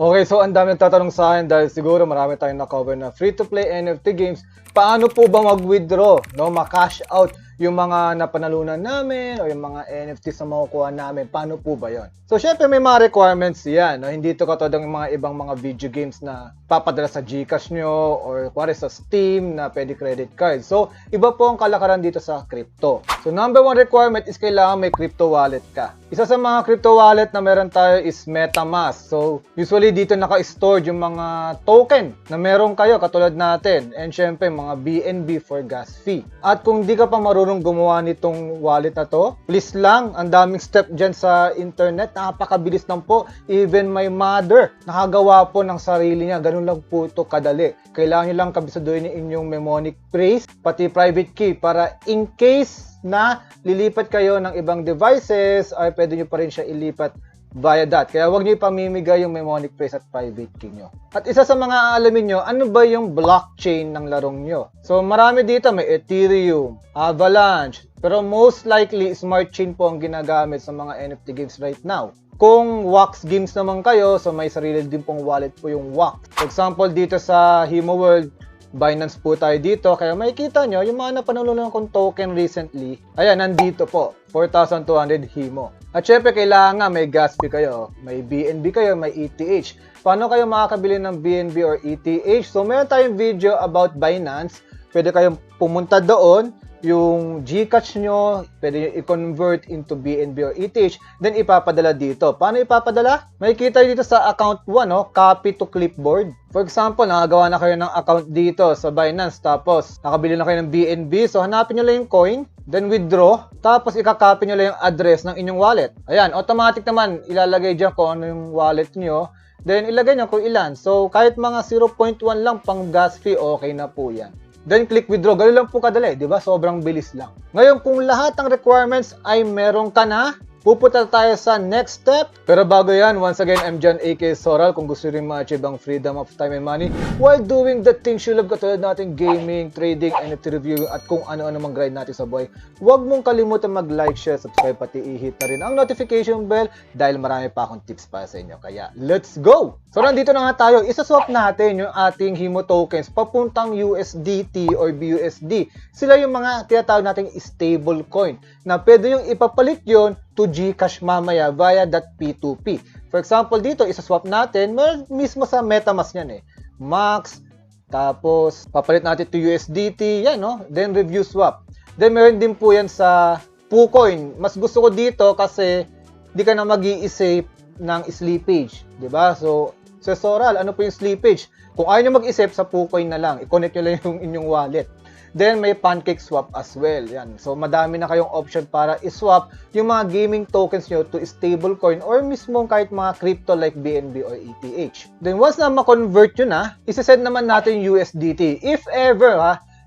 Okay, so ang dami nagtatanong sa akin dahil siguro marami tayong na-cover na free-to-play NFT games. Paano po ba mag-withdraw, no? Ma-cash out yung mga napanalunan namin o yung mga NFTs na makukuha namin. Paano po ba yon? So, syempre may mga requirements yan, no? Hindi ito katulad ng mga ibang mga video games na papadala sa GCash nyo or kuwari sa Steam na pwede credit card. So, iba po ang kalakaran dito sa crypto. So, number one requirement is kailangan may crypto wallet ka. Isa sa mga crypto wallet na meron tayo is MetaMask. So, usually dito naka-stored yung mga token na meron kayo katulad natin. And syempre, mga BNB for gas fee. At kung di ka pa marunong gumawa nitong wallet na to, please lang, ang daming step dyan sa internet. Napakabilis lang po. Even my mother, nakagawa po ng sarili niya. Ganun lang po ito kadali. Kailangan nyo lang kabisaduhin yung inyong mnemonic phrase, pati private key para in case na lilipat kayo ng ibang devices ay pwede nyo pa rin siya ilipat via that. Kaya huwag nyo ipamimigay yung mnemonic phrase at private key nyo. At isa sa mga aalamin nyo, ano ba yung blockchain ng larong nyo? So marami dito, may Ethereum, Avalanche, pero most likely smart chain po ang ginagamit sa mga NFT games right now. Kung Wax games naman kayo, so may sarili din pong wallet po yung Wax. For example, dito sa Himo World, Binance po tayo dito. Kaya makikita nyo, yung mga napanalunan kong token recently, ayan, nandito po. 4,200 Himo. At syempre, kailangan may gas fee kayo. May BNB kayo, may ETH. Paano kayo makakabili ng BNB or ETH? So, meron tayong video about Binance. Pwede kayong pumunta doon. Yung GCash nyo, pwede nyo i-convert into BNB or ETH, then ipapadala dito. Paano ipapadala? Makikita dito sa account 1, no? Copy to clipboard. For example, nakagawa na kayo ng account dito sa Binance, tapos nakabili na kayo ng BNB, so hanapin nyo lang yung coin, then withdraw, tapos ikakopy nyo lang yung address ng inyong wallet. Ayan, automatic naman, ilalagay dyan kung ano yung wallet nyo, then ilagay nyo kung ilan. So, kahit mga 0.1 lang pang gas fee, okay na po yan. Then click withdraw. Ganun lang po kadali, di ba? Sobrang bilis lang. Ngayon, kung lahat ng requirements ay meron ka na, pupunta tayo sa next step. Pero bago yan, once again, I'm John A.K. Soral. Kung gusto rin ma-achieve ang freedom of time and money while doing the things you love, katulad natin gaming, trading, NFT reviewing, at kung ano-ano mang grind natin sa buhay, huwag mong kalimutan mag-like, share, subscribe, pati i-hit na rin ang notification bell dahil marami pa akong tips para sa inyo. Kaya, let's go! So, nandito na nga tayo. Isa-swap natin yung ating Himo tokens papuntang USDT or BUSD. Sila yung mga tinatawag nating stable coin na pwede yung ipapalit yon to GCash mamaya via that P2P. For example, dito, isa-swap natin, mismo sa MetaMask yan eh. Max, tapos papalit natin to USDT, yan no? Then review swap. Then meron din po yan sa PooCoin. Mas gusto ko dito kasi di ka na mag-iisip ng slippage, di ba? So, sa Soral, ano po yung slippage? Kung ayaw nyo mag-isip, sa PooCoin na lang. I-connect nyo lang yung inyong wallet. Then, may Pancake Swap as well. Yan. So, madami na kayong option para i-swap yung mga gaming tokens nyo to stablecoin or mismo kahit mga crypto like BNB or ETH. Then, once na ma-convert nyo na, isi-send naman natin yung USDT. If ever,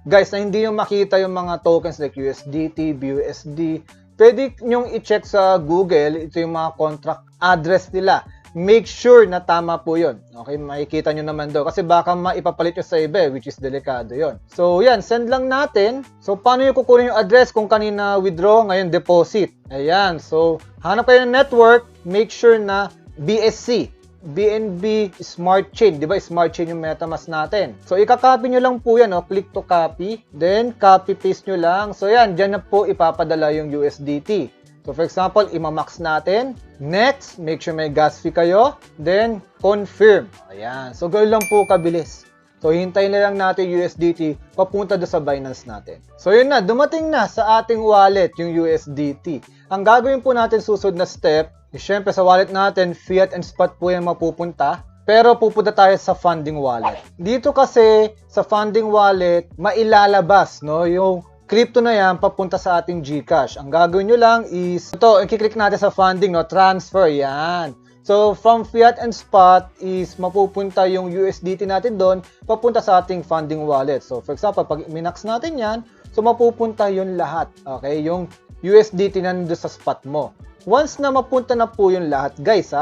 guys, na hindi nyo makita yung mga tokens like USDT, BUSD, pwede nyong i-check sa Google, ito yung mga contract address nila. Make sure na tama po yun. Okay, makikita nyo naman daw. Kasi baka maipapalit nyo sa iba, which is delikado yon. So, yan, send lang natin. So, paano yung kukunin yung address kung kanina withdraw, ngayon deposit? Ayan, so, hanap kayo ng network, make sure na BSC, BNB Smart Chain. Di ba, Smart Chain yung MetaMask natin. So, ikakopy nyo lang po yan, no? Click to copy, then copy-paste nyo lang. So, yan, dyan na po ipapadala yung USDT. So, for example, imamax natin. Next, make sure may gas fee kayo. Then, confirm. Ayan. So, ganoon lang po kabilis. So, hintayin na lang natin USDT papunta doon sa Binance natin. So, yun na. Dumating na sa ating wallet yung USDT. Ang gagawin po natin susunod na step, syempre sa wallet natin, fiat and spot po yan mapupunta. Pero pupunta tayo sa funding wallet. Dito kasi, sa funding wallet, mailalabas, no, yung crypto na yan papunta sa ating GCash. Ang gagawin nyo lang is, ito, i-click natin sa funding, no? Transfer, yan. So, from fiat and spot is mapupunta yung USDT natin doon, papunta sa ating funding wallet. So, for example, pag minax natin yan, so mapupunta yun lahat. Okay? Yung USDT na nandun sa spot mo. Once na mapunta na po yung lahat, guys,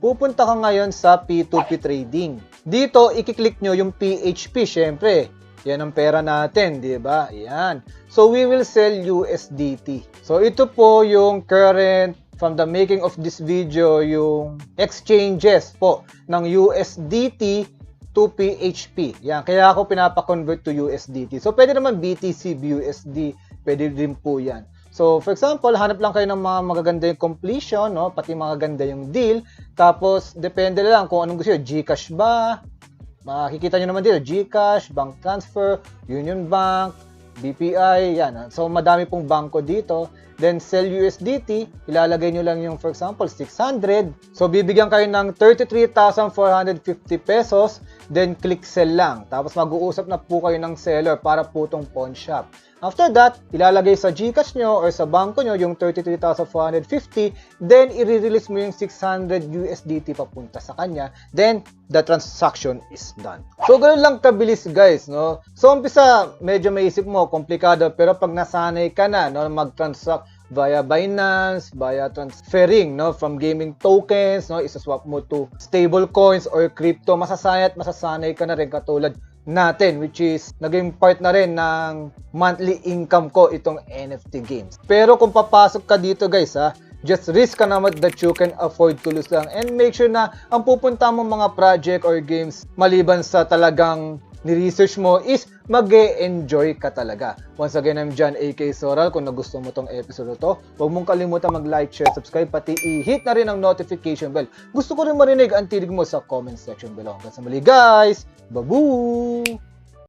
pupunta ka ngayon sa P2P trading. Dito, i-click nyo yung PHP, syempre. Yan ang pera natin, di ba? Yan. So, we will sell USDT. So, ito po yung current from the making of this video yung exchanges po ng USDT to PHP. Yan, kaya ako pinapa-convert to USDT. So, pwede naman BTC, BUSD, pwede din po yan. So, for example, hanap lang kayo ng mga magaganda yung completion, no? Pati magaganda yung deal. Tapos, depende lang kung anong gusto nyo. GCash ba? Makikita nyo naman dito, GCash, bank transfer, Union Bank, BPI, yan. So, madami pong bangko dito. Then, sell USDT, ilalagay nyo lang yung, for example, 600. So, bibigyan kayo ng 33,450 pesos. Then, click sell lang. Tapos, mag-uusap na po kayo ng seller para po itong pawn shop. After that, ilalagay sa GCash nyo or sa bangko nyo yung 33,450. Then, i-release mo yung 600 USDT papunta sa kanya. Then, the transaction is done. So, ganun lang kabilis, guys, no? So, umpisa, medyo maisip mo, komplikado. Pero pag nasanay ka na, no, mag-transact via Binance, via transferring, no, from gaming tokens, no, isa-swap mo to stable coins or crypto, masasanay ka na rin katulad natin, which is naging part na rin ng monthly income ko itong NFT games. Pero kung papasok ka dito, guys, ha, just risk ka naman that you can afford to lose lang, and make sure na ang pupunta mo mga project or games maliban sa talagang ni-research mo is mag-e-enjoy ka talaga. Once again, I'm John A.K. Soral. Kung nagustuhan mo tong episode to, huwag mong kalimutan mag-like, share, subscribe, pati i-hit na rin ang notification bell. Gusto ko rin marinig ang tinig mo sa comment section below. Hanggang sa muli, guys! Babu!